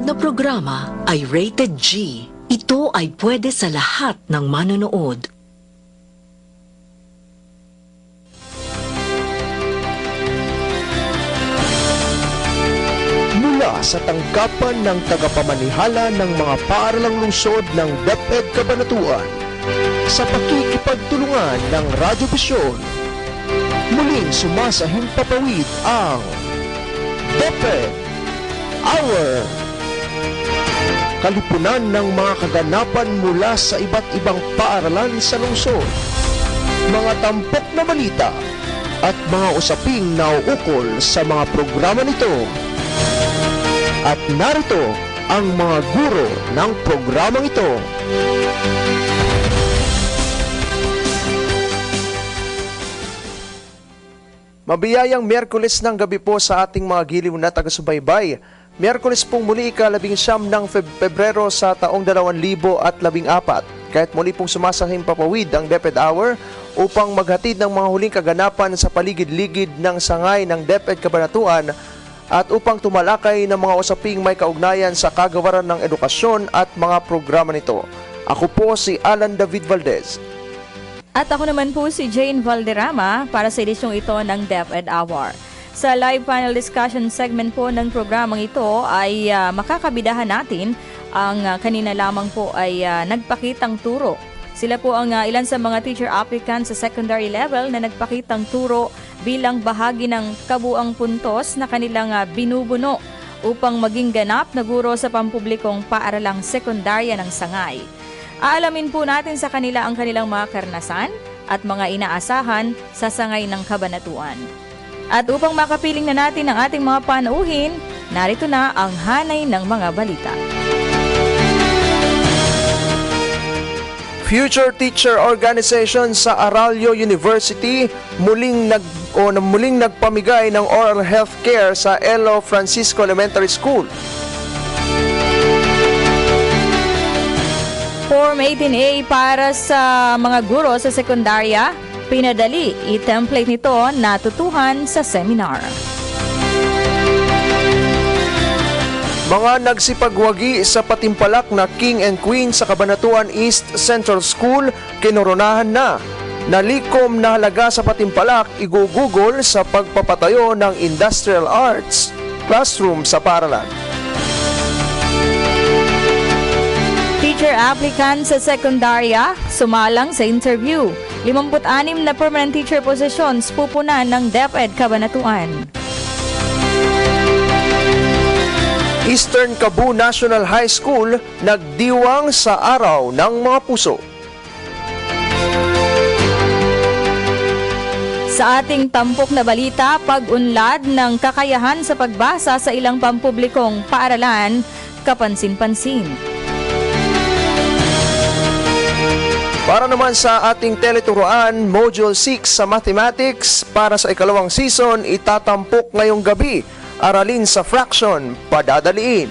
na programa ay rated G. Ito ay pwede sa lahat ng manonood. Mula sa tanggapan ng tagapamanihala ng mga paaralang lungsod ng DepEd Cabanatuan, sa pakikipagtulungan ng Radyobisyon, muling sumasahimpapawid ang DepEd Hour. Kalipunan ng mga kaganapan mula sa iba't ibang paaralan sa lungsod, mga tampok na balita at mga usaping nauukol sa mga programa nito. At narito ang mga guro ng programang ito. Mabiyayang Miyerkules ng gabi po sa ating mga giliw na taga-subaybay. Miyerkules pong muli ika-19 ng Pebrero sa taong 2014. Kahit muli pong sumasahimpapawid ang DepEd Hour upang maghatid ng mga huling kaganapan sa paligid-ligid ng sangay ng DepEd Cabanatuan at upang tumalakay ng mga usaping may kaugnayan sa kagawaran ng edukasyon at mga programa nito. Ako po si Alan David Valdez. At ako naman po si Jane Valderrama para sa edisyong ito ng DepEd Hour. Sa live panel discussion segment po ng programang ito ay makakabidahan natin ang kanina lamang po ay nagpakitang turo. Sila po ang ilan sa mga teacher applicants sa secondary level na nagpakitang turo bilang bahagi ng kabuang puntos na kanilang binubuno upang maging ganap na guro sa pampublikong paaralang sekundarya ng Sangay. Aalamin po natin sa kanila ang kanilang mga karanasan at mga inaasahan sa Sangay ng Cabanatuan. At upang makapiling na natin ang ating mga panauhin, narito na ang hanay ng mga balita. Future Teacher Organization sa Aralio University muling nagpamigay ng oral health care sa Elo Francisco Elementary School. Form 18A para sa mga guro sa sekundarya, pinadali. I-template nito natutuhan sa seminar. Mga nagsipagwagi sa patimpalak na King and Queen sa Cabanatuan East Central School, kinoronahan na. Nalikom na halaga sa patimpalak, igugugol sa pagpapatayo ng Industrial Arts Classroom sa paaralan. Teacher applicant sa sekundarya, sumalang sa interview. 56 na permanent teacher positions pupunan ng DepEd Cabanatuan. Eastern Cebu National High School nagdiwang sa Araw ng Mga Puso. Sa ating tampok na balita, pag-unlad ng kakayahan sa pagbasa sa ilang pampublikong paaralan, kapansin-pansin. Para naman sa ating teleturuan, Module 6 sa Mathematics para sa ikalawang season, itatampok ngayong gabi. Aralin sa fraction, padadaliin.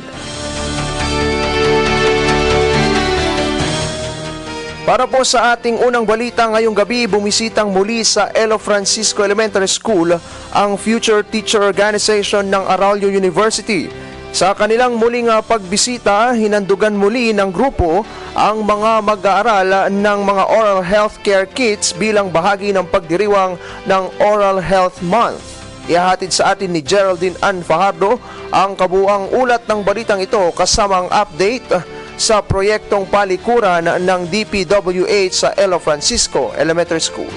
Para po sa ating unang balita ngayong gabi, bumisitang muli sa Elo Francisco Elementary School ang Future Teacher Organization ng Aralio University. Sa kanilang muling pagbisita, hinandugan muli ng grupo ang mga mag-aaral ng mga oral health care kits bilang bahagi ng pagdiriwang ng Oral Health Month. Ihahatid sa atin ni Geraldine Ann Fajardo ang kabuang ulat ng balitang ito kasama ang update sa proyektong palikuran ng DPWH sa Elo Francisco Elementary School.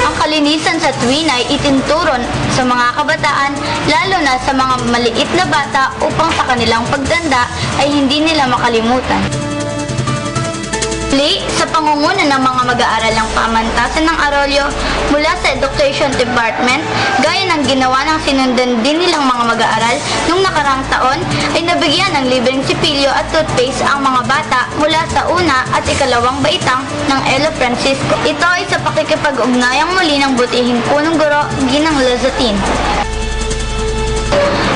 Ang kalinisan sa tuwin ay itinturon sa mga kabataan, lalo na sa mga maliit na bata upang sa kanilang pagtanda ay hindi nila makalimutan. Sa pangunguna ng mga mag-aaral ng pamantasan ng Arroyo mula sa Education Department, gaya ng ginawa ng sinundan din nilang mga mag-aaral nung nakarang taon, ay nabigyan ng libreng sipilyo at toothpaste ang mga bata mula sa una at ikalawang baitang ng Elo Francisco. Ito ay sa pakikipag-ugnayang muli ng butihing punong guro, Ginang Lazatin.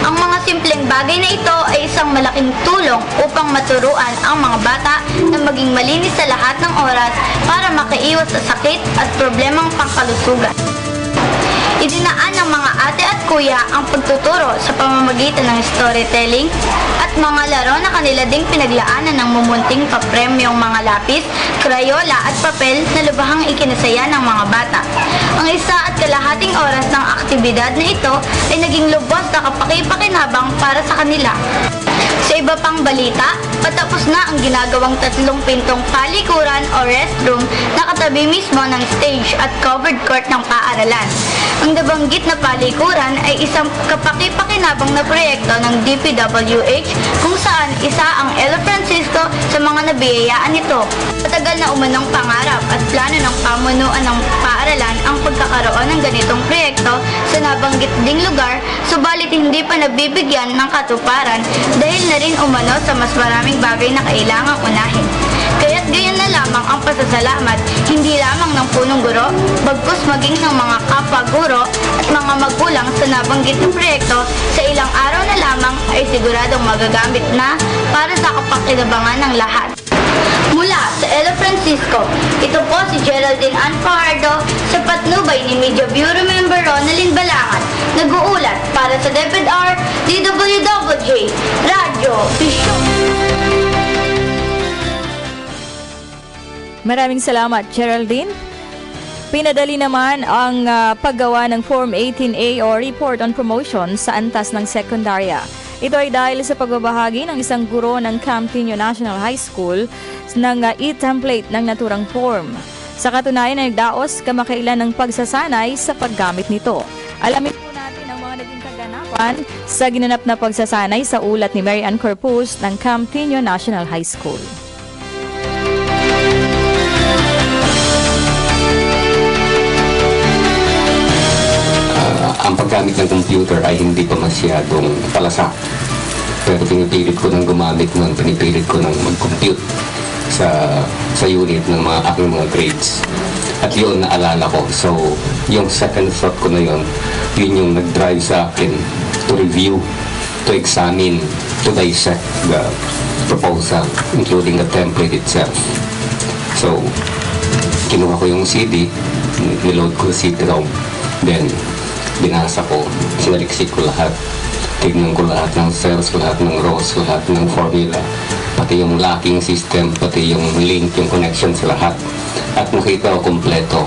Ang mga simpleng bagay na ito ay isang malaking tulong upang maturuan ang mga bata na maging malinis sa lahat ng oras para makaiwas sa sakit at problemang pangkalusugan. Idinaan ng mga ate at kuya ang pagtuturo sa pamamagitan ng storytelling at mga laro na kanila ding pinaglaanan ng mumunting papremyong mga lapis, krayola at papel na lubhang ikinasaya ng mga bata. Ang 1.5 oras ng aktibidad na ito ay naging lubos na kapaki-pakinabang para sa kanila. Sa iba pang balita, patapos na ang ginagawang 3 pintong palikuran o restroom na katabi mismo ng stage at covered court ng paaralan. Ang nabanggit na palikuran ay isang kapaki-pakinabang na proyekto ng DPWH kung saan isa ang Elo Francisco sa mga nabiyayaan nito. Matagal na umanong pangarap at plano ng pamunuan ng paaralan ang pagkakaroon ng ganitong proyekto sa nabanggit ding lugar, subalit hindi pa nabibigyan ng katuparan dahil na rin umano sa mas maraming bagay na kailangang unahin. Kaya't gayon na lamang ang pasasalamat hindi lamang ng punong guro, bagkus maging ng mga kapwa guro at mga magulang sa nabanggit na proyekto sa ilang araw na lamang ay siguradong magagamit na para sa kapakinabangan ng lahat. Mula sa Elo Francisco, ito po si Geraldine Ann Fajardo sa patnubay ni Media Bureau Member Ronalyn Balangat, nag-uulat para sa DepEd-R DWWJ Radyo Vision. Maraming salamat, Geraldine. Pinadali naman ang paggawa ng Form 18A o Report on Promotion sa antas ng sekundarya. Ito ay dahil sa pagbabahagi ng isang guro ng Camp Tino National High School ng e-template ng naturang form. Sa katunayan ay nagdaos kamakailan ng pagsasanay sa paggamit nito. Alamin po natin ang mga naging kaganapan sa ginanap na pagsasanay sa ulat ni Mary Ann Corpus ng Camp Tino National High School. Ang paggamit ng computer ay hindi pa masyadong palasa. Pero pinipilit ko nang gumamit nun, pinipilit ko nang mag-compute sa unit ng mga aking mga grades. At yun, naalala ko. So, yung second thought ko na yun yung nag-drive sa akin to review, to examine, to dissect the proposal, including the template itself. So, kinuha ko yung CD, niload ko sa CD-ROM, then binasa ko, sinaliksik ko lahat, tignan ko lahat ng cells, lahat ng rows, lahat ng formula, pati yung locking system, pati yung link, yung connection sa lahat, at nakita ko kompleto.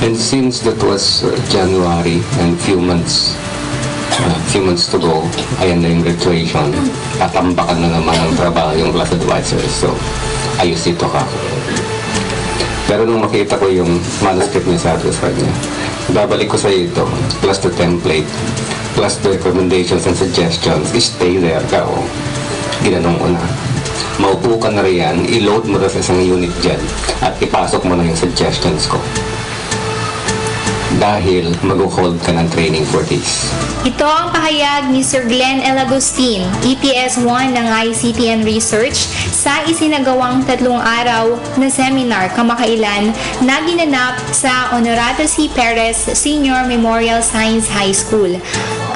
And since that was January and few months to go, ayan na yung graduation, tatambakan na naman ang trabaho yung class advisor, so ayos ito ka. Pero nung makita ko yung manuscript niya sa niya, babalik ko sa ito, plus the template, plus the recommendations and suggestions, stay there ka o. Ginanong ko na. Maupo ka na riyan, i-load mo na sa isang unit dyan, at ipasok mo na yung suggestions ko. Dahil mag-hold ka ng training for this. Ito ang pahayag ni Sir Glenn L. Agustin, EPS1 ng ICT and Research sa isinagawang 3 araw na seminar kamakailan na ginanap sa Honorato C. Perez Senior Memorial Science High School.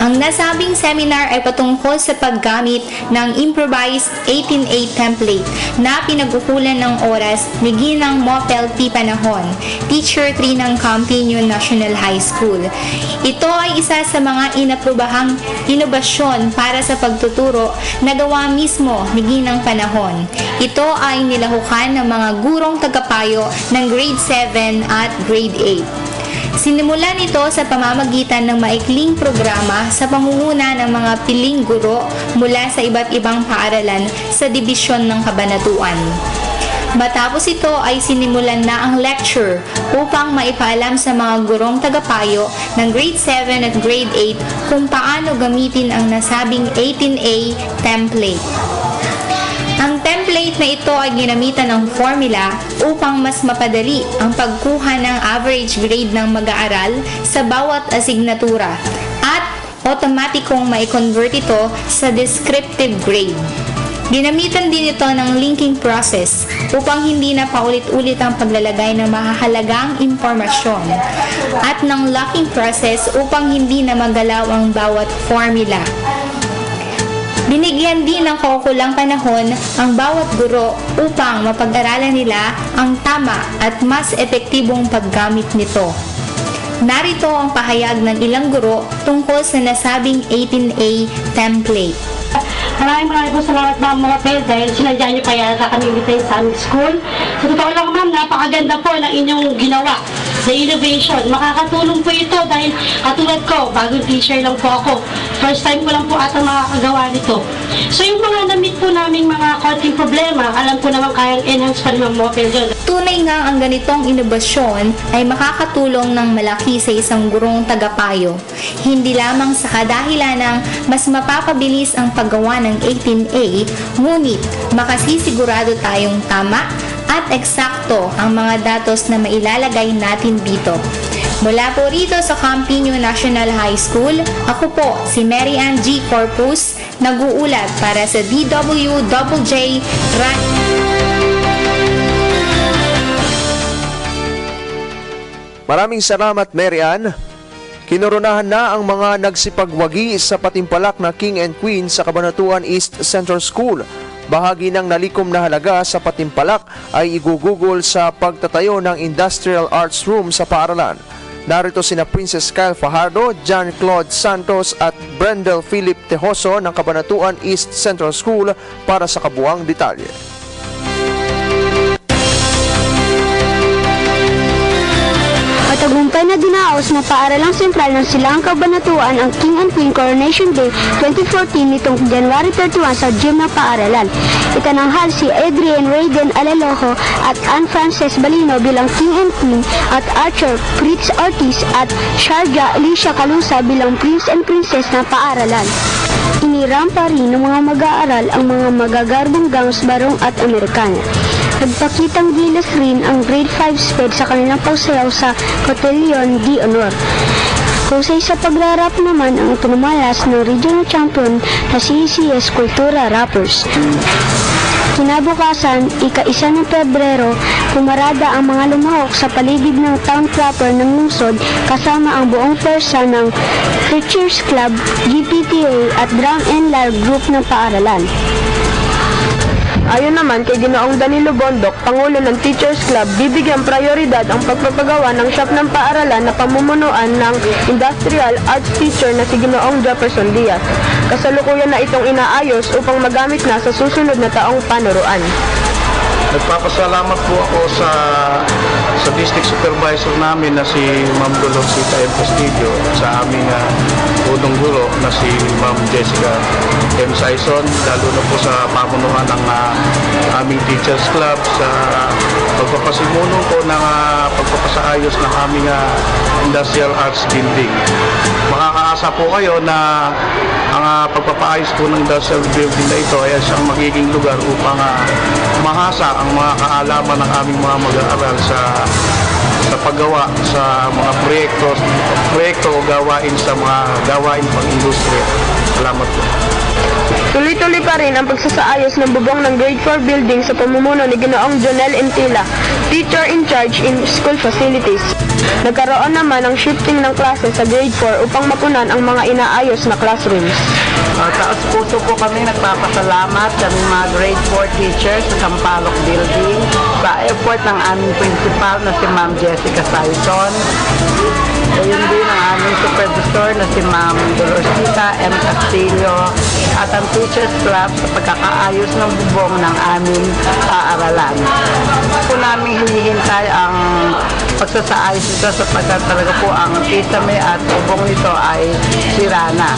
Ang nasabing seminar ay patungkol sa paggamit ng improvised 18A template na pinag-ukulan ng oras ni Ginang Mopel P. Panahon, Teacher 3 ng Camp Tino National High School. Ito ay isa sa mga inaprobahang inobasyon para sa pagtuturo na gawa mismo ni Ginang Panahon. Ito ay nilahukan ng mga gurong tagapayo ng grade 7 at grade 8. Sinimulan ito sa pamamagitan ng maikling programa sa pangunguna ng mga piling guro mula sa iba't ibang paaralan sa dibisyon ng kabanatuan. Matapos ito ay sinimulan na ang lecture upang maipaalam sa mga gurong tagapayo ng grade 7 at grade 8 kung paano gamitin ang nasabing 18A template. Ang template na ito ay ginamitan ng formula upang mas mapadali ang pagkuha ng average grade ng mag-aaral sa bawat asignatura at otomatikong mai-convert ito sa descriptive grade. Ginamitan din ito ng linking process upang hindi na paulit-ulit ang paglalagay ng mahahalagang impormasyon at ng locking process upang hindi na magalaw ang bawat formula. Binigyan din ng kaukulang panahon ang bawat guro upang mapag-aralan nila ang tama at mas epektibong paggamit nito. Narito ang pahayag ng ilang guro tungkol sa nasabing 18A template. Maraming po salamat ma'am mga ped dahil sinadya niyo pa yata kami dito sa aming school. Sa totoo lang ma'am, napakaganda po ng inyong ginawa na innovation. Makakatulong po ito dahil katulad ko, bagong teacher lang po ako. First time ko lang po ata makakagawa nito. So yung mga na-meet po naming mga konting problema, alam ko naman kayang enhance pa rin ma'am mga ped yun. Tunay nga ang ganitong inobasyon ay makakatulong ng malaki sa isang gurong tagapayo. Hindi lamang sa kadahilan ng mas mapapabilis ang paggawa ng 18A, ngunit makasisigurado tayong tama at eksakto ang mga datos na mailalagay natin dito. Mula po rito sa Campiño National High School, ako po si Mary Ann G. Corpus, nag-uulat para sa DWJJ Maraming salamat, Mary Ann. Kinoronahan na ang mga nagsipagwagi sa patimpalak na King and Queen sa Cabanatuan East Central School. Bahagi ng nalikom na halaga sa patimpalak ay igugugol sa pagtatayo ng Industrial Arts Room sa paaralan. Narito sina Princess Kyle Fajardo, John Claude Santos at Brendel Philip Tejoso ng Cabanatuan East Central School para sa kabuang detalye. Matagumpay na dinaos na paaralang sentral ng Silangang Cabanatuan ang King and Queen Coronation Day 2014 nitong January 31 sa gym ng paaralan. Itananghal si Adrian Raiden Alalojo at Anne Frances Balino bilang King and Queen at Archer Fritz Ortiz at Sharjah Alicia Calusa bilang Prince and Princess ng paaralan. Inirampa rin ng mga mag-aaral ang mga magagarbong gangs, barong at Amerikana. Nagpakitang gilas rin ang grade 5 sped sa kanilang pagsayaw sa Cotillion de Honor. Kusay sa pagrarap naman ang tunumalas ng regional champion na CCS Kultura Rappers. Kinabukasan, ika-1 ng Pebrero, pumarada ang mga lumahok sa paligid ng town proper ng lungsod kasama ang buong persa ng Preachers Club, GPTA at Drum and Lyre Group ng paaralan. Ayon naman kay Ginoong Danilo Bondok, Pangulo ng Teachers Club, bibigyan prioridad ang pagpapagawa ng shop ng paaralan na pamumunuan ng industrial arts teacher na si Ginoong Jefferson Diaz. Kasalukuyan na itong inaayos upang magamit na sa susunod na taong panuruan. Nagpapasalamat po ako sa district supervisor namin na si Ma'am Dolorcita M. Castillo, sa aming unang guro na si Ma'am Jessica M. Saison, lalo na po sa pamunuan ng aming Teachers Club sa pagpapasimuno po ng pagpapasaayos ng aming Industrial Arts Building. Makakaasa po kayo na ang pagpapaayos po ng Industrial Building na ito ay siyang magiging lugar upang mahasa ang mga kaalaman ng aming mga mag-aaral sa paggawa sa mga proyekto o gawain sa mga gawain pang-industriya. Salamat po. Tuloy-tuloy pa rin ang pagsasaayos ng bubong ng Grade 4 building sa pamumuno ni Ginoong Jonel Intila, Teacher in Charge in School Facilities. Nagkaroon naman ng shifting ng klase sa Grade 4 upang mapunan ang mga inaayos na classrooms. Taos puso po kami nagpapasalamat sa mga Grade 4 teachers sa Sampaloc Building sa effort ng aming principal na si Ma'am Jessica Saison. Ayun din ang aming supervisor na si Ma'am Dolorcita M. Castillo at ang Teachers Club sa pagkakaayos ng bubong ng aming paaralan. Po namin hinihintay ang pagsasaayos nito sapagkat talaga po ang kisame at bubong nito ay sira na.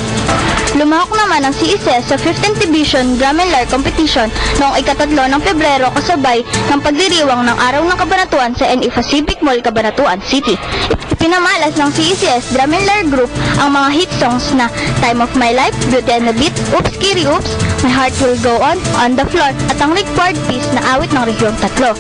Lumahok naman ang CESES sa 15th Division Drum and Lyre Competition noong ika-3 ng Pebrero kasabay ng pagdiriwang ng Araw ng Kabanatuan sa NE Pacific Mall, Cabanatuan City. Pinamalas ng CESES Drum and Lyre Group ang mga hit songs na Time of My Life, Beauty and the Beat, Oops Kiri Oops, My Heart Will Go On the Floor at ang required piece na awit ng Rehiyon 3.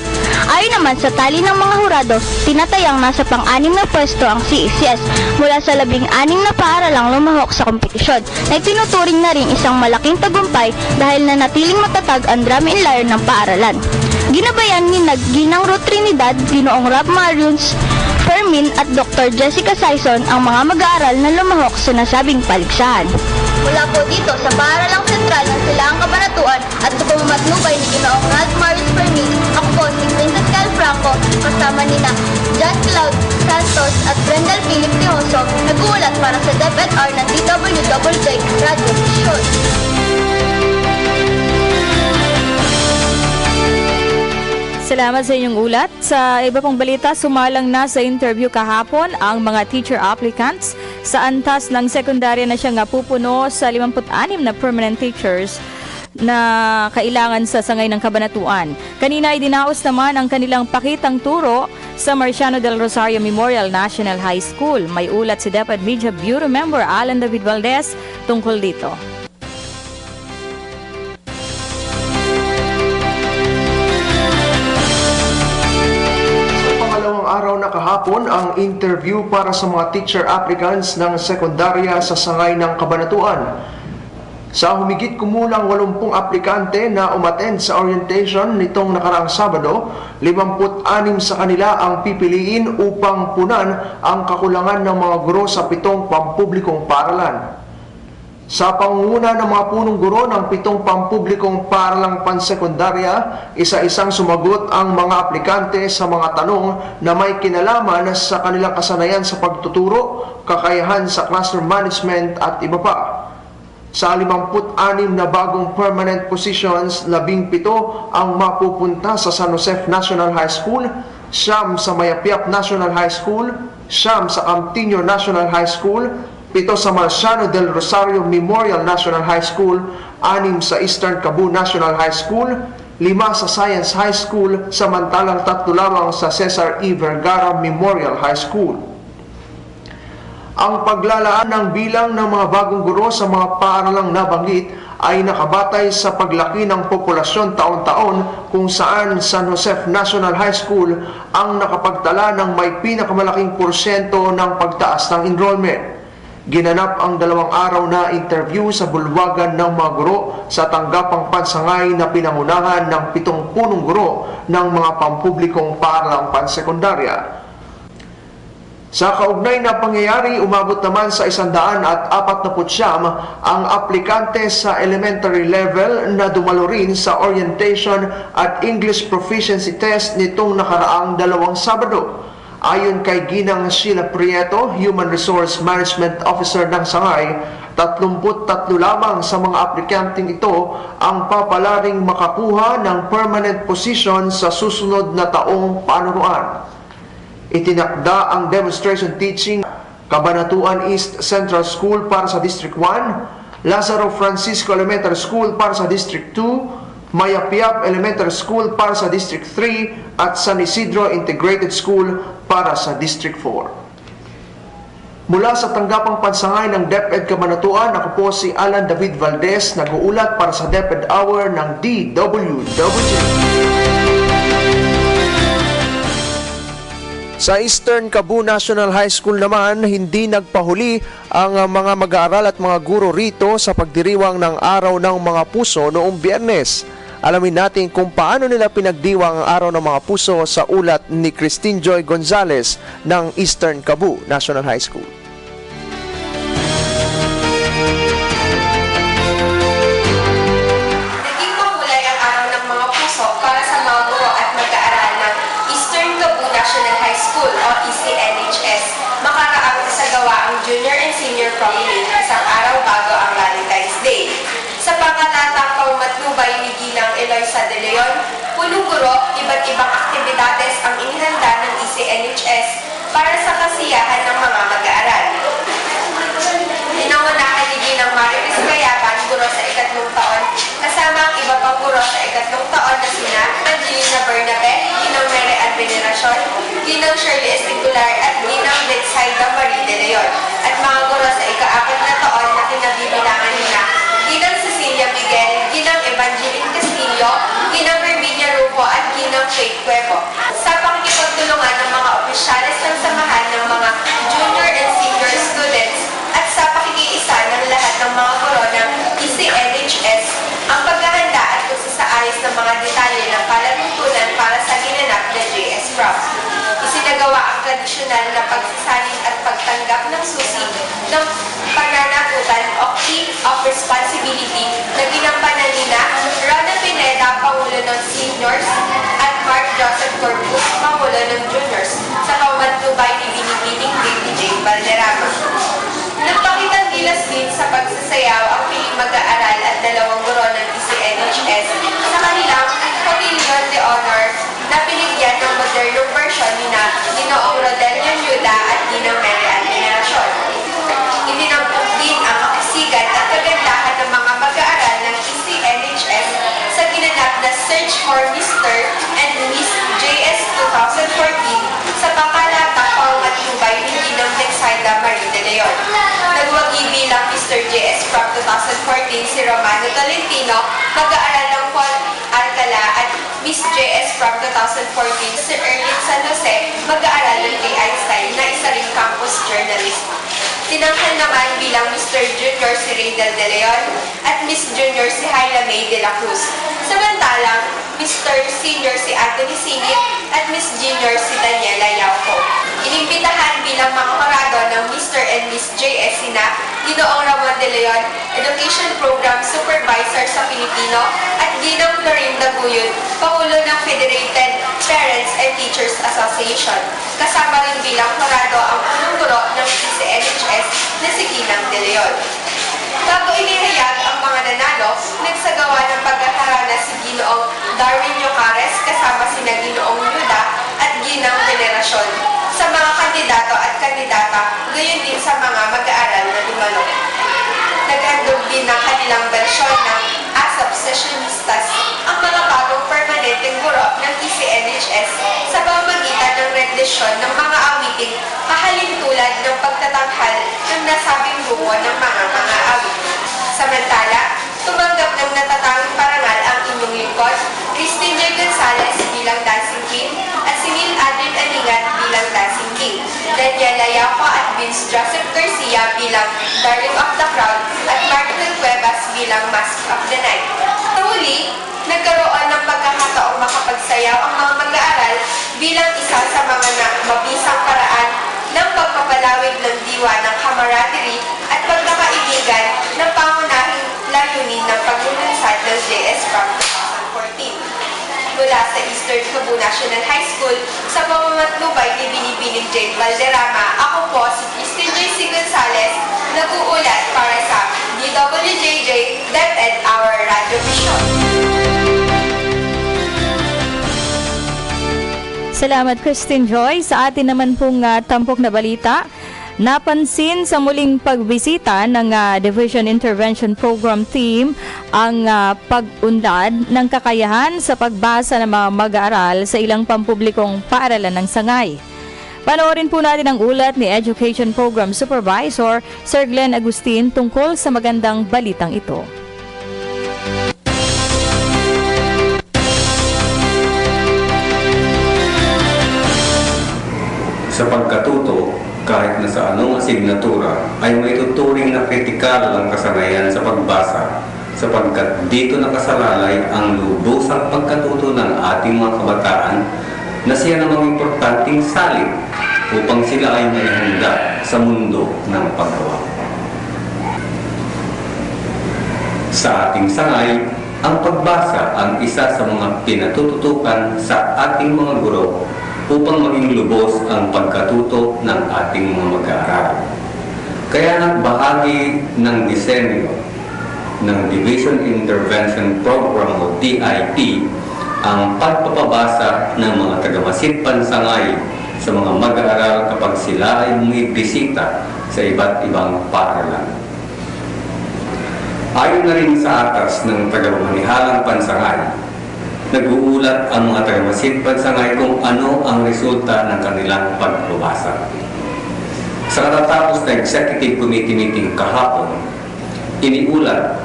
Ayon naman sa tali ng mga hurado, tinatayang nasa pang-6 na pwesto ang CESES mula sa 16 na paaralang lumahok sa kompetisyon na tinuturing na rin isang malaking tagumpay dahil nanatiling matatag ang drum and lyre ng paaralan. Ginabayan ni Ginang Ruth Trinidad, Ginoong Rob Marions Fermin at Dr. Jessica Saison ang mga mag-aaral na lumahok sa nasabing paligsahan. Mula po dito sa paaralang sentral ng Silangang Cabanatuan at sa pamamatnubay ni Ginoong Rob Marions Fermin, ako po si Princess Calfra Franco kasama nina John Cloud Santos at Brendel Philip Tioso, nag-uulat para sa DepEdR ng DWJJ Radio Vision. Salamat sa inyong ulat. Sa iba pang balita, sumalang na sa interview kahapon ang mga teacher applicants sa antas ng sekundarya na siyang pupuno sa 56 na permanent teachers na kailangan sa sangay ng kabanatuan. Kanina ay dinaos naman ang kanilang pakitang turo sa Marciano del Rosario Memorial National High School. May ulat si DepEd Media Bureau Member Alan David Valdez tungkol dito. Araw na kahapon ang interview para sa mga teacher applicants ng sekundarya sa sangay ng kabanatuan. Sa humigit kumulang 80 aplikante na umattend sa orientation nitong nakaraang Sabado, 56 sa kanila ang pipiliin upang punan ang kakulangan ng mga guro sa 7 pampublikong paaralan. Sa pangunguna ng mga punong guro ng 7 pampublikong paaralang pansekundarya, isa-isang sumagot ang mga aplikante sa mga tanong na may kinalaman sa kanilang kasanayan sa pagtuturo, kakayahan sa classroom management at iba pa. Sa 56 na bagong permanent positions, 17 ang mapupunta sa San Jose National High School, 9 sa Mayapiap National High School, 9 sa Camtinio National High School, 7 sa Marciano del Rosario Memorial National High School, 6 sa Eastern Cebu National High School, 5 sa Science High School, samantalang 3 lamang sa Cesar E. Vergara Memorial High School. Ang paglalaan ng bilang ng mga bagong guro sa mga paaralang nabanggit ay nakabatay sa paglaki ng populasyon taon-taon, kung saan San Jose National High School ang nakapagtala ng may pinakamalaking porsyento ng pagtaas ng enrollment. Ginanap ang 2 araw na interview sa bulwagan ng mga guro sa tanggapang pansangay na pinangunahan ng 7 punong guro ng mga pampublikong paaralang pansekundarya. Sa kaugnay na pangyayari, umabot naman sa 149 ang aplikante sa elementary level na dumalo rin sa orientation at English proficiency test nitong nakaraang 2 Sabado. Ayon kay Ginang Sheila Prieto, Human Resource Management Officer ng Sangay, 33 lamang sa mga aplikanteng ito ang papalaring makakuha ng permanent position sa susunod na taong panuruan. Itinakda ang demonstration teaching Cabanatuan East Central School para sa District 1, Lazaro Francisco Elementary School para sa District 2, Mayapiap Elementary School para sa District 3 at San Isidro Integrated School para sa District 4. Mula sa tanggapang pansangay ng DepEd Cabanatuan, ako po si Alan David Valdez, nag-uulat para sa DepEd Hour ng DWWJ. Sa Eastern Cebu National High School naman, hindi nagpahuli ang mga mag-aaral at mga guro rito sa pagdiriwang ng Araw ng Mga Puso noong Biyernes. Alamin natin kung paano nila pinagdiwang ang Araw ng Mga Puso sa ulat ni Christine Joy Gonzalez ng Eastern Cebu National High School. Naging mahulay ang Araw ng Mga Puso para sa mga guro at mag-aaral ng Eastern Cebu National High School o ECNHS makaraang isagawa ang junior and senior prom meeting isang araw bago ang Valentine's Day. Sa pangatatang paumatnubay ni Ginang Eloisa de Leon, punong guro, iba't ibang aktibidades ang inihanda ng ECNHS para sa kasiyahan ng mga mag-aaral. Pinangunahan ni Ginang Marites Gayaban, guro sa 3 taon, kasama ang iba pang guro sa 3 taon na sina Angelina Bernabe, Ginang Mary Ann Veneracion, Ginang Shirley Esticular at Ginang Betsaida Marie de Leon, at mga guro sa 4 na taon na kinabibilangan nila Ginang Cecilia Miguel, Ginang Evangeline Castillo, Ginang Herminia Rufo at Ginang Faith Cuevo. Sa pakikipagtulungan ng mga opisyales ng samahan ng mga junior and senior students at sa pakikiisa ng lahat ng mga guro ng ECNHS, ang paghahanda at pagsasaayos ng mga detalye ng palatuntunan para sa ginanap na JS Prom. Isinagawa ang tradisyonal na pagsasalin at pagtanggap ng susi ng pananagutan o Key of Responsibility na ginampanan nina Rona Pineda, Pangulo ng Seniors, at Mark Joseph Corpus, Pangulo ng Juniors, sa pamantubay ni Binibining Baby J. Valderrama. Nagpakitang gilas din sa pagsasayaw ang piling mag-aaral at dalawang guro ng ECNHS sa kanilang Pavilion de Honor na pinigyan ng modernong version ni Ginoong Rodelio Yuda at Ginang Mary Ann Veneracion. Itinampok din ang kakasigan at kagandahan ng mga mag-aaral ng ECNHS sa ginanap na Search for Mr. and Miss JS 2014 sa Pakalata pamantubay ni Ginang Bexaida Marie de Leon. Nagwagi bilang Mr. JS from 2014 si Romano Tolentino, mag-aaral ng Paul Alcala, at Miss JS from 2014 si Erlin San Jose, mag-aaral ng J. Einstein na isa ring campus journalist. Tinangkal naman bilang Mr. Junior si Raydel de Leon at Miss Junior si Hyla May de la Cruz. Samantalang Mr. Senior si Anthony Singit at Miss Junior si Daniela Yauco. Inimbitahan bilang mga karado ng Mr. and Miss JS sina Ginoong Ramon de Leon, Education Program Supervisor sa Pilipino, at Ginong Florinda Guyod, Pangulo ng Federated Parents and Teachers Association. Kasama rin bilang karado ang punong guro ng ECNHS na si Ginang de Leon. Bago inihayag ang mga nanalo, nagsagawa ng pagkakarana si Ginoong Darwin Yocares kasama sina Ginoong Yuda at Ginang Veneracion sa mga kandidato at kandidata, gayon din sa mga mag-aaral na dumalo. Naghandog din ng kanilang bersyon ng ASAP Sessionistas ang mga bagong permanenteng guro ng ECNHS sa pamamagitan ng rendisyon ng mga awiting kahalintulad ng pagtatanghal ng nasabing buko ng mga awit. Samantala, tumanggap ng natatanging parangal ang inyong lingkod, Christine J. Gonzalez bilang Dancing Queen at si Neil Adrian Aningat bilang Dancing King, Daniela Yauco at Vince Joseph Garcia bilang Darling of the Crowd at Martin Cuevas bilang Mask of the Night. Sa huli, nagkaroon ng pagkakataong makapagsayaw ang mga mag-aaral bilang isa sa mga mabisang paraan ng pagpapalawig ng diwa ng camaraderie at pagkakaibigan ng pangunahing layunin ng paglulunsad ng JS from 2014. Mula sa Eastern Cebu National High School, sa pamamatnubay ni Binibining J. Valderrama, ako po si Christine J. Gonzalez, nag-uulat para sa DWJJ DepEd Hour Radio Vision. Salamat Christine Joy. Sa atin naman pong tampok na balita, napansin sa muling pagbisita ng Division Intervention Program Team ang pag-unlad ng kakayahan sa pagbasa ng mga mag-aaral sa ilang pampublikong paaralan ng Sangay. Panoorin po natin ang ulat ni Education Program Supervisor Sir Glenn Agustin tungkol sa magandang balitang ito. Sa pagkatuto, kahit na sa anong asignatura, ay may tuturing na kritikal ang kasanayan sa pagbasa, sapagkat dito nakasalalay ang lubusang pagkatuto ng ating mga kabataan na siya namang importanteng salin upang sila ay may handa sa mundo ng paggawa. Sa ating sangay, ang pagbasa ang isa sa mga pinatututukan sa ating mga guro upang maging lubos ang pagkatuto ng ating mga mag-aaral. Kaya nagbahagi ng disenyo ng Division Intervention Program o DIP ang pagpapabasa ng mga taga-Masitpan Sangay sa mga mag-aaral kapag sila ay bumibisita sa iba't ibang paaralan. Ayon na rin sa atas ng taga-Manihalang Pansangay, nag-uulat ang mga taga-Masitpan Sangay kung ano ang resulta ng kanilang pagbabasa. Sa katatapos na Executive Committee meeting kahapon, iniulat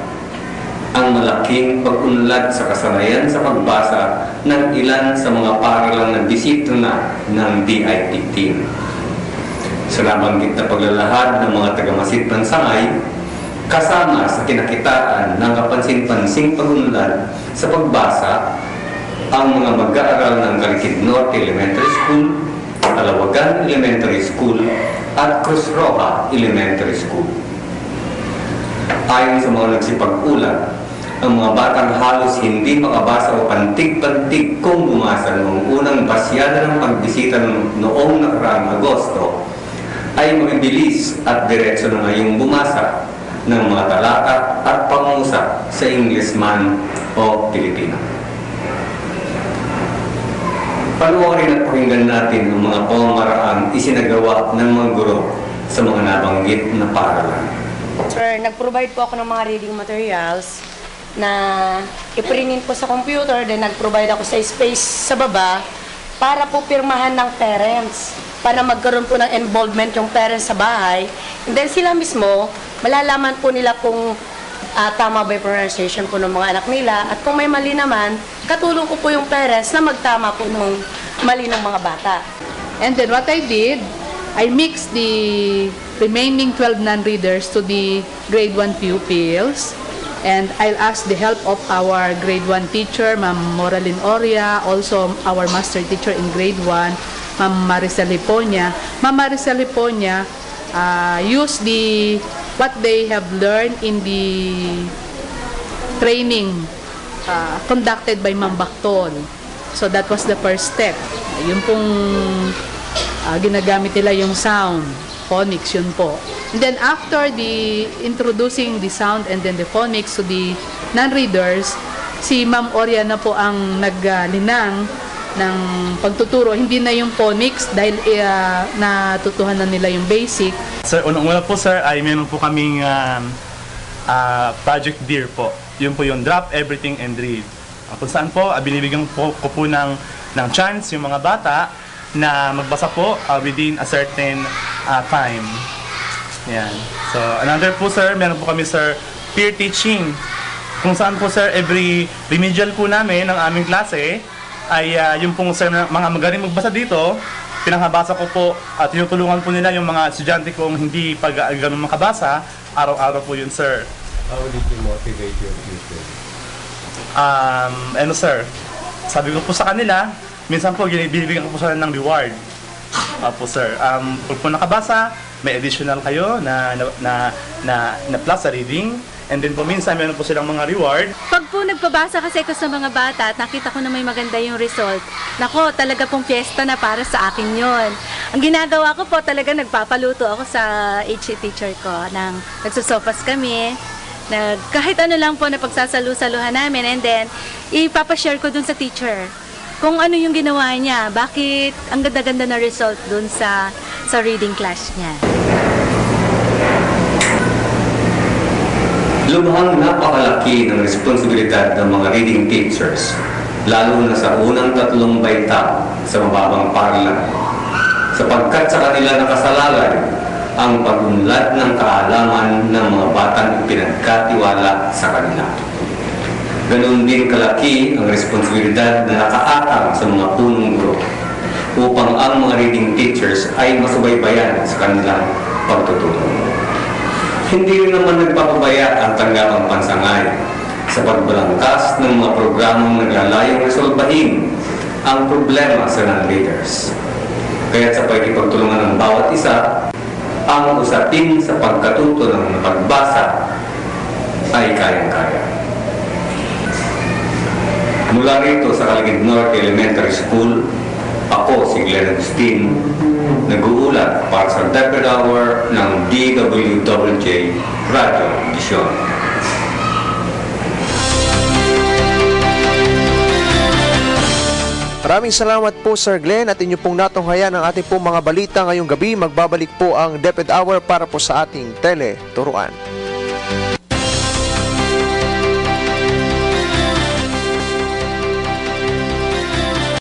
ang malaking pag-unlad sa kasanayan sa pagbasa ng ilan sa mga paaralan na bisita na ng DIP team. Sa nabanggit na paglalahad ng mga taga-Masitpan Sangay, kasama sa kinakitaan ng kapansin-pansing pag-unlad sa pagbasa ang mga mag-aaral ng Calicid Norte Elementary School, Alawagan Elementary School, at Cruz Roja Elementary School. Ayon sa mga nagsipag-ulat, Ang mga batang halos hindi makabasa o pantig-pantig kung bumasa noong unang basyada ng pagbisita noong nakaraang Agosto, ay mabibilis at diretso na ngayong bumasa ng mga talata at pangungusap sa English man o Pilipino. Panoorin at pakinggan natin ang mga pamamaraang isinagawa ng mga guro sa mga nabanggit na paaralan. Sir, nag-provide po ako ng mga reading materials na iprinin po sa computer, then nag-provide ako sa space sa baba para po pirmahan ng parents, para magkaroon po ng involvement yung parents sa bahay. And then sila mismo, malalaman po nila kung tama ba yung pronunciation po ng mga anak nila, at kung may mali naman, katulong ko po yung parents na magtama po nung mali ng mga bata. And then what I did, I mixed the remaining 12 non-readers to the grade 1 pupils, and I'll ask the help of our grade 1 teacher, Ma'am Moralyn Oria, also our master teacher in grade 1, Ma'am Maricel Liponia. Ma'am Maricel Liponia use what they have learned in the training conducted by Ma'am Bactol. So that was the first step. Yun pong ginagamit nila yung sound, phonics, yun po. And then after the introducing the sound and then the phonics to the non-readers, si Ma'am Oria na po ang naglinang ng pagtuturo. Hindi na yung phonics dahil natutuhan na nila yung basic. Sir, unang-una po sir ay meron po kaming Project DEAR po. Yun po yung Drop Everything and Read. Kung saan po, binibigyan ko po ng chance yung mga bata na magbasa po within a certain time. Yan. So, another po sir, meron po kami sir, peer teaching. Kung saan po sir, every remedial po namin ng aming klase ay yung pong sir, mga magaling magbasa dito, pinangabasa ko po at tinutulungan po nila yung mga estudyante kong hindi ganun makabasa, araw-araw po yun sir. How did you motivate your pupils? Sir, sabi ko po sa kanila, minsan po binibigyan ko po sila ng reward. Po sir, pag po nakabasa, may additional kayo na plus sa reading. And then po minsan meron po silang mga reward. Pag po nagpabasa kasi ako sa mga bata at nakita ko na may maganda yung result, nako, talaga pong fiesta na para sa akin yon. Ang ginagawa ko po talaga, nagpapaluto ako sa HE teacher ko. Nagsusopas kami, kahit ano lang po na pagsasalu-saluhan namin, and then ipapashare ko dun sa teacher kung ano yung ginawa niya, bakit ang ganda-ganda na result dun sa reading class niya. Lubhang napakalaki ng responsibilidad ng mga reading teachers, lalo na sa unang 3 baita sa mababang paaralan, sapagkat sa kanila nakasalalay ang pag-unlad ng kaalaman ng mga batang ipinagkatiwala sa kanila. Ganoon din kalaki ang responsibilidad na nakaatang sa mga punong guro upang ang mga reading teachers ay masubaybayan sa kanilang pagtuturo. Hindi rin naman nagpapabaya ang tanggapang pansangay sa pagbalangkas ng mga programang naglalayong resolbahin ang problema sa non-readers. Kaya't sa pagkipagtulungan ng bawat isa, ang usapin sa pagkatuto ng pagbasa ay kayang-kaya. Mula rito sa Caligid Norte Elementary School, ako si Glenn Agustin, nag-uulat para sa DepEd Hour ng DWWJ Radio Vision. Maraming salamat po Sir Glenn at inyo pong natunghayan ang ating pong mga balita ngayong gabi. Magbabalik po ang DepEd Hour para po sa ating teleturuan.